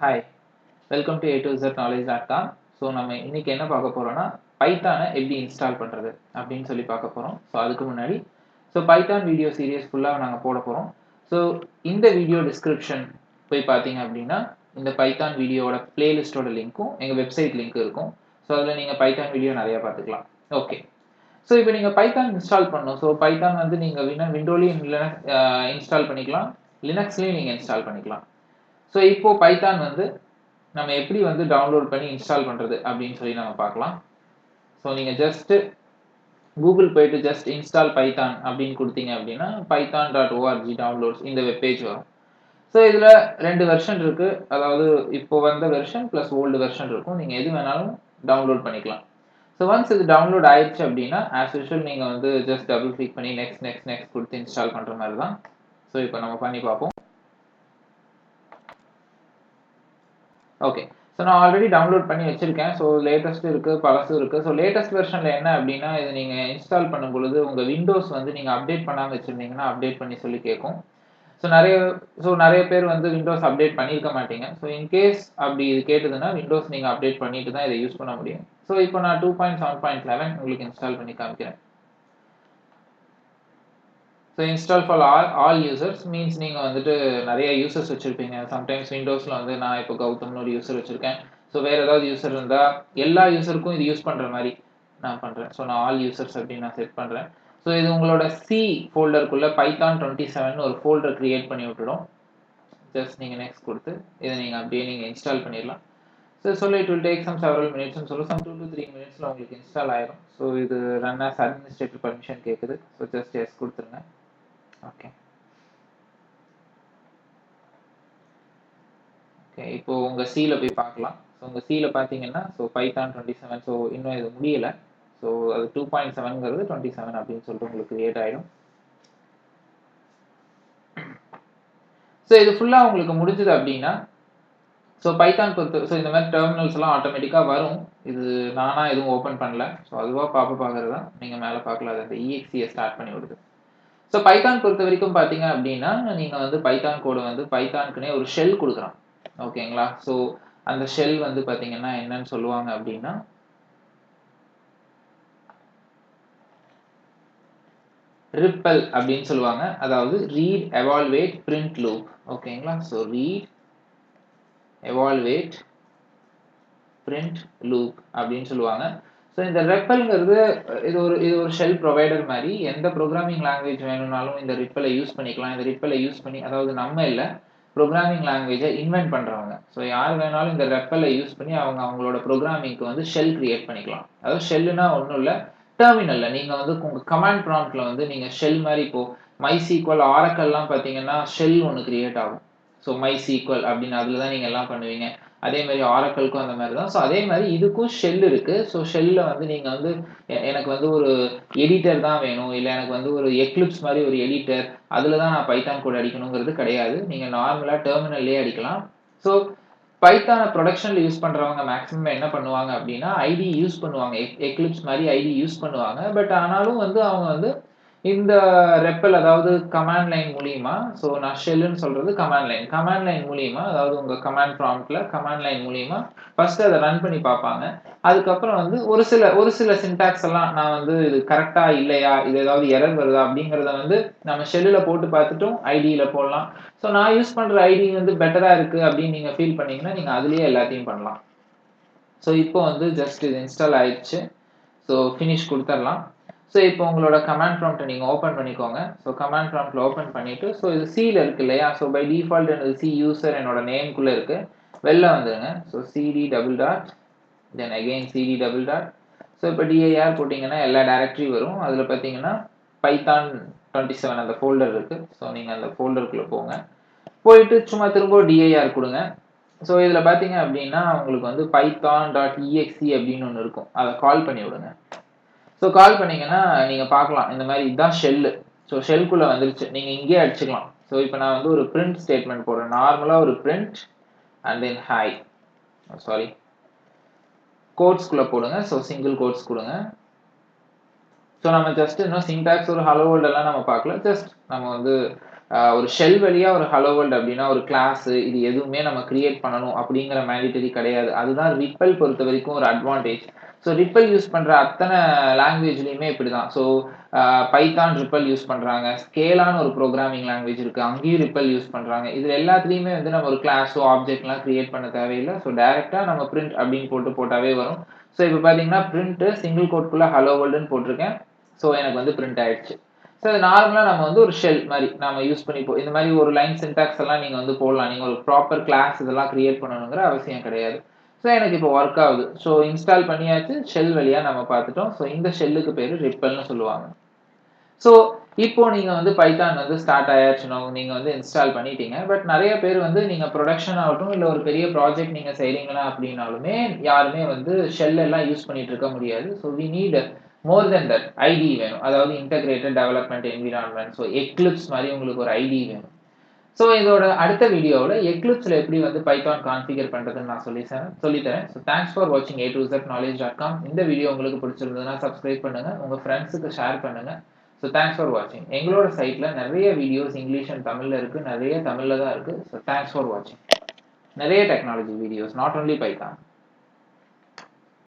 Hi, welcome to a2zknowledge.com. So நம்ம இன்னைக்கு என்ன பார்க்க போறோம்னா பைத்தானை எப்படி இன்ஸ்டால் பண்ணுறது அப்படின்னு சொல்லி பார்க்க போகிறோம். ஸோ அதுக்கு முன்னாடி பைத்தான் வீடியோ சீரியஸ் ஃபுல்லாக நாங்கள் போட போகிறோம். ஸோ இந்த வீடியோ டிஸ்கிரிப்ஷன் போய் பார்த்தீங்க அப்படின்னா இந்த பைத்தான் வீடியோவோட பிளேலிஸ்ட்டோட லிங்க்கும் எங்கள் வெப்சைட் லிங்க் இருக்கும். ஸோ அதில் நீங்கள் பைத்தான் வீடியோ நிறையா பார்த்துக்கலாம். ஓகே, ஸோ இப்போ நீங்கள் பைத்தான் இன்ஸ்டால் பண்ணணும். ஸோ பைத்தான் வந்து நீங்கள் விண்டோலையும் இன்ஸ்டால் பண்ணிக்கலாம், லினக்ஸ்லையும் நீங்கள் இன்ஸ்டால் பண்ணிக்கலாம். ஸோ இப்போ பைத்தான் வந்து நம்ம எப்படி வந்து டவுன்லோட் பண்ணி இன்ஸ்டால் பண்ணுறது அப்படின்னு சொல்லி நம்ம பார்க்கலாம். ஸோ நீங்கள் ஜஸ்ட்டு கூகுள் போயிட்டு ஜஸ்ட் இன்ஸ்டால் பைத்தான் அப்படின்னு கொடுத்தீங்க அப்படின்னா python.org டவுன்லோட்ஸ் இந்த வெப்பேஜ் வரும். ஸோ இதில் 2 வெர்ஷன் இருக்குது. அதாவது இப்போ வந்த வெர்ஷன் ப்ளஸ் ஓல்டு வெர்ஷன் இருக்கும். நீங்கள் எது வேணாலும் டவுன்லோட் பண்ணிக்கலாம். ஸோ ஒன்ஸ் இது டவுன்லோட் ஆயிடுச்சு அப்படின்னா ஆஸ் யூஷுவல் நீங்கள் வந்து ஜஸ்ட் டபுள் கிளிக் பண்ணி நெக்ஸ்ட் கொடுத்து இன்ஸ்டால் பண்ணுற மாதிரி தான். ஸோ இப்போ நம்ம பண்ணி பார்ப்போம். ஓகே, ஸோ நான் ஆல்ரெடி டவுன்லோட் பண்ணி வச்சிருக்கேன். ஸோ லேட்டஸ்ட் இருக்குது, பழசும் இருக்குது. ஸோ லேட்டஸ்ட் வெர்ஷனில் என்ன அப்படின்னா இது நீங்கள் இன்ஸ்டால் பண்ணும் பொழுது உங்கள் விண்டோஸ் வந்து நீங்கள் அப்டேட் பண்ணாமல் வச்சுருந்தீங்கன்னா அப்டேட் பண்ணி சொல்லி கேட்கும். ஸோ நிறைய பேர் வந்து விண்டோஸ் அப்டேட் பண்ணியிருக்க மாட்டீங்க. ஸோ இன்கேஸ் அப்படி இது கேட்டதுன்னா விண்டோஸ் நீங்கள் அப்டேட் பண்ணிட்டு தான் இதை யூஸ் பண்ண முடியும். ஸோ இப்போ நான் 2.7.11 உங்களுக்கு இன்ஸ்டால் பண்ணி காமிக்கிறேன். So install for all users means நீங்கள் வந்துட்டு நிறைய யூசர்ஸ் வச்சுருப்பீங்க. சம்டைம்ஸ் விண்டோஸில் வந்து நான் இப்போ கௌதம்னு ஒரு யூசர் வச்சுருக்கேன். ஸோ வேறு ஏதாவது யூசர் இருந்தால் எல்லா யூசருக்கும் இது யூஸ் பண்ணுற மாதிரி நான் பண்ணுறேன். ஸோ நான் ஆல் யூசர்ஸ் அப்படின்னு நான் செட் பண்ணுறேன். ஸோ இது உங்களோட சி ஃபோல்டருக்குள்ளே பைத்தான் 27 ஒரு ஃபோல்டர் க்ரியேட் பண்ணி விட்டுடும். ஜஸ்ட் நீங்கள் நெக்ஸ்ட் கொடுத்து இதை நீங்கள் அப்படியே நீங்கள் இன்ஸ்டால் பண்ணிடலாம். So it will take some several மினிட்ஸ்னு சொல்லி 2 to 3 மினிட்ஸில் உங்களுக்கு இன்ஸ்டால் ஆயிரும். ஸோ இது ரன் ஆஸ் அட்மினிஸ்ட்ரேட்டிவ் பர்மிஷன் கேட்குது. ஸோ ஜஸ்ட் எஸ் கொடுத்துருங்க. ஓகே, இப்போ உங்கள் சீல போய் பார்க்கலாம். ஸோ உங்கள் சீல பார்த்தீங்கன்னா பைத்தான் 27. ஸோ இன்னும் இது முடியலை. ஸோ அது 2.7ங்கிறது 27 அப்படின்னு சொல்லிட்டு உங்களுக்கு கிரியேட் ஆகிடும். ஸோ இது ஃபுல்லாக உங்களுக்கு முடிஞ்சது அப்படின்னா பைத்தான் பொறுத்து இந்த மாதிரி டெர்மினல்ஸ் எல்லாம் ஆட்டோமேட்டிக்காக வரும். இது நானாக எதுவும் ஓப்பன் பண்ணல. ஸோ அதுவாக பார்க்குறது தான் நீங்கள் மேலே பார்க்கல. அது அந்த EXE ஸ்டார்ட் பண்ணி விடுது. ஸோ பைத்தான் பொறுத்த வரைக்கும் பார்த்தீங்க அப்படின்னா நீங்கள் வந்து பைத்தான் கோடு வந்து பைத்தானுக்குனே ஒரு ஷெல் கொடுக்குறோம். ஓகேங்களா? ஸோ அந்த ஷெல் வந்து பார்த்தீங்கன்னா என்னன்னு சொல்லுவாங்க அப்படின்னா ரிப்பல் அப்படின்னு சொல்லுவாங்க. அதாவது ரீட், எவால்வேட், பிரிண்ட் லூப். ஓகேங்களா? So read, evaluate, print loop அப்படின்னு சொல்லுவாங்க. ஸோ இந்த ரெப்பல்ங்கிறது இது ஒரு ஷெல் ப்ரொவைடர் மாதிரி. எந்த ப்ரோக்ராமிங் லாங்குவேஜ் வேணும்னாலும் இந்த ரிப்பலை யூஸ் பண்ணிக்கலாம். இந்த ரிப்பலை யூஸ் பண்ணி, அதாவது நம்ம இல்லை, ப்ரோக்ராமிங் லாங்குவேஜை இன்வென்ட் பண்ணுறவங்க. ஸோ யார் வேணாலும் இந்த ரெப்பலை யூஸ் பண்ணி அவங்களோட ப்ரோக்ராமிங்க்கு வந்து ஷெல் கிரியேட் பண்ணிக்கலாம். அதாவது ஷெல்லுனா ஒன்றும் இல்லை, டெர்மினலில் நீங்கள் வந்து உங்கள் கமாண்ட் ப்ராம்ப்டில் வந்து நீங்கள் ஷெல் மாதிரி இப்போது MySQL, ஆரக்கல்லாம் பார்த்தீங்கன்னா ஷெல் ஒன்று கிரியேட் ஆகும். ஸோ MySQL அப்படின்னு அதில் தான் நீங்கள் எல்லாம் பண்ணுவீங்க. அதே மாதிரி ஆரக்கலுக்கும் அந்த மாதிரி தான். ஸோ அதே மாதிரி இதுக்கும் ஷெல் இருக்குது. ஸோ ஷெல்லில் வந்து நீங்கள் வந்து எனக்கு வந்து ஒரு எடிட்டர் தான் வேணும், இல்லை எனக்கு வந்து ஒரு எக்லிப்ஸ் மாதிரி ஒரு எடிட்டர், அதில் தான் நான் பைத்தான் கோட் அடிக்கணுங்கிறது கிடையாது. நீங்கள் நார்மலாக டெர்மினல்லே அடிக்கலாம். ஸோ பைத்தானை ப்ரொடக்ஷனில் யூஸ் பண்ணுறவங்க மேக்ஸிமம் என்ன பண்ணுவாங்க அப்படின்னா ஐடி யூஸ் பண்ணுவாங்க, எக்லிப்ஸ் மாதிரி ஐடி யூஸ் பண்ணுவாங்க. பட் ஆனாலும் வந்து அவங்க வந்து இந்த ரெப்பல், அதாவது கமாண்ட் லைன் மூலியமா, ஸோ நான் ஷெல்லுன்னு சொல்றது கமாண்ட் லைன் மூலியமா, அதாவது உங்க கமாண்ட் ப்ராம்ப்ட்ல கமாண்ட் லைன் மூலியமா ஃபர்ஸ்ட் அதை ரன் பண்ணி பார்ப்பாங்க. அதுக்கப்புறம் வந்து ஒரு சில சின்டாக்ஸ் எல்லாம் நான் வந்து இது கரெக்டா இல்லையா, இது ஏதாவது எரர் வருதா அப்படிங்கிறத வந்து நம்ம ஷெல்லில் போட்டு பார்த்துட்டும் ஐடியில போடலாம். ஸோ நான் யூஸ் பண்ற ஐடி வந்து பெட்டரா இருக்கு அப்படின்னு நீங்க ஃபீல் பண்ணீங்கன்னா நீங்க அதுலயே எல்லாத்தையும் பண்ணலாம். ஸோ இப்போ வந்து ஜஸ்ட் இது இன்ஸ்டால் ஆயிடுச்சு. ஸோ ஃபினிஷ் கொடுத்துடலாம். ஸோ இப்போ உங்களோட கமாண்ட் ப்ராம்ப்டை நீங்கள் ஓப்பன் பண்ணிக்கோங்க. ஸோ கமாண்ட் ப்ராம்ப்டில் ஓப்பன் பண்ணிவிட்டு ஸோ இது சியில் இருக்குது இல்லையா? ஸோ பை டிஃபால்ட் எனது சி யூசர் என்னோட நேம்குள்ளே இருக்குது. வெளில வந்துடுங்க. So CD double dot then again CD double dot. So இப்போ DIR போட்டிங்கன்னா எல்லா டைரக்டரி வரும். அதில் பார்த்தீங்கன்னா பைத்தான் 27 அந்த ஃபோல்டர் இருக்குது. ஸோ நீங்கள் அந்த ஃபோல்டருக்குள்ளே போங்க. போயிட்டு சும்மா திரும்ப DIR கொடுங்க. ஸோ இதில் பார்த்தீங்க அப்படின்னா உங்களுக்கு வந்து python.exe அப்படின்னு ஒன்று இருக்கும். அதை கால் பண்ணி விடுங்க. ஸோ கால் பண்ணீங்கன்னா நீங்கள் பார்க்கலாம் இந்த மாதிரி இதுதான் ஷெல்லு. ஸோ ஷெல்குள்ளே வந்துருச்சு. நீங்கள் இங்கேயே அடிச்சுக்கலாம். ஸோ இப்போ நான் வந்து ஒரு பிரிண்ட் ஸ்டேட்மெண்ட் போடுறேன். நார்மலாக ஒரு print and then hi, sorry, கோட்ஸ்குள்ளே போடுங்க. ஸோ சிங்கிள் கோட்ஸ் கொடுங்க. ஸோ நம்ம ஜஸ்ட் இன்னும் சின்டாக்ஸ் ஒரு ஹலோ வேர்ல்ட் எல்லாம் நம்ம பார்க்கல. ஜஸ்ட் நம்ம வந்து ஒரு ஷெல் வழியா ஒரு ஹலோ வேர்ல்ட் அப்படின்னா ஒரு கிளாஸ் இது எதுவுமே நம்ம கிரியேட் பண்ணணும் அப்படிங்கிற மேண்டிட்டரி கிடையாது. அதுதான் ரிப்பல் பொறுத்த வரைக்கும் ஒரு அட்வான்டேஜ். ஸோ ரிப்பல் யூஸ் பண்ற அத்தனை லாங்குவேஜ்லயுமே இப்படிதான். ஸோ பைத்தான் ரிப்பல் யூஸ் பண்றாங்க. ஸ்கேலான்னு ஒரு ப்ரோகிராமிங் லாங்குவேஜ் இருக்கு. அங்கேயும் ரிப்பல் யூஸ் பண்றாங்க. இதுல எல்லாத்துலயுமே வந்து நம்ம ஒரு கிளாஸோ ஆப்ஜெக்ட்லாம் கிரியேட் பண்ண தேவையில்லை. ஸோ டைரக்டா நம்ம பிரிண்ட் அப்படின்னு போட்டாவே வரும். ஸோ இப்போ பாத்தீங்கன்னா பிரிண்ட் சிங்கிள் கோட்குள்ள ஹலோ வேர்ல்டுன்னு போட்டிருக்கேன். ஸோ எனக்கு வந்து பிரிண்ட் ஆயிடுச்சு. ஸோ இது நார்மலா நம்ம வந்து ஒரு ஷெல் மாதிரி நம்ம யூஸ் பண்ணிப்போம். இந்த மாதிரி ஒரு லைன் சின்டாக்ஸ் எல்லாம் நீங்க வந்து போடலாம். நீங்க ஒரு ப்ராப்பர் கிளாஸ் இதெல்லாம் கிரியேட் பண்ணணுங்கிற அவசியம் கிடையாது. ஸோ எனக்கு இப்போ ஒர்க் ஆகுது. ஸோ இன்ஸ்டால் பண்ணியாச்சு. ஷெல் வழியா நம்ம பார்த்துட்டோம். ஸோ இந்த ஷெல்லுக்கு பேரு ரிப்பல்னு சொல்லுவாங்க. ஸோ இப்போ நீங்க வந்து பைத்தான் வந்து ஸ்டார்ட் ஆயாச்சுனோ நீங்க வந்து இன்ஸ்டால் பண்ணிட்டீங்க. பட் நிறைய பேர் வந்து நீங்க ப்ரொடக்ஷன் ஆகட்டும் இல்ல ஒரு பெரிய ப்ராஜெக்ட் நீங்க செய்றீங்களா அப்படின்னாலுமே யாருமே வந்து ஷெல் எல்லாம் யூஸ் பண்ணிட்டு இருக்க முடியாது. So we need more than that ID வேணும். அதாவது integrated development environment. So Eclipse மாதிரி உங்களுக்கு ஒரு ஐடி வேணும். ஸோ இதோட அடுத்த வீடியோவில் எக்லிப்ஸ்ல எப்படி வந்து பைத்தான் கான்ஃபிகர் பண்றதுன்னு நான் சொல்லித்தரேன். ஸோ தேங்க்ஸ் ஃபார் வாட்சிங் a2zknowledge.com. இந்த வீடியோ உங்களுக்கு பிடிச்சிருந்ததுன்னா சப்ஸ்கிரைப் பண்ணுங்க, உங்க ஃப்ரெண்ட்ஸுக்கு ஷேர் பண்ணுங்க. ஸோ தேங்க்ஸ் ஃபார் வாட்சிங். எங்களோட சைட்ல நிறைய வீடியோஸ் இங்கிலீஷ் அண்ட் தமிழ்ல இருக்கு, நிறைய தமிழ்ல தான் இருக்கு. ஸோ தேங்க்ஸ் ஃபார் வாட்சிங். நிறைய technology videos, not only Python.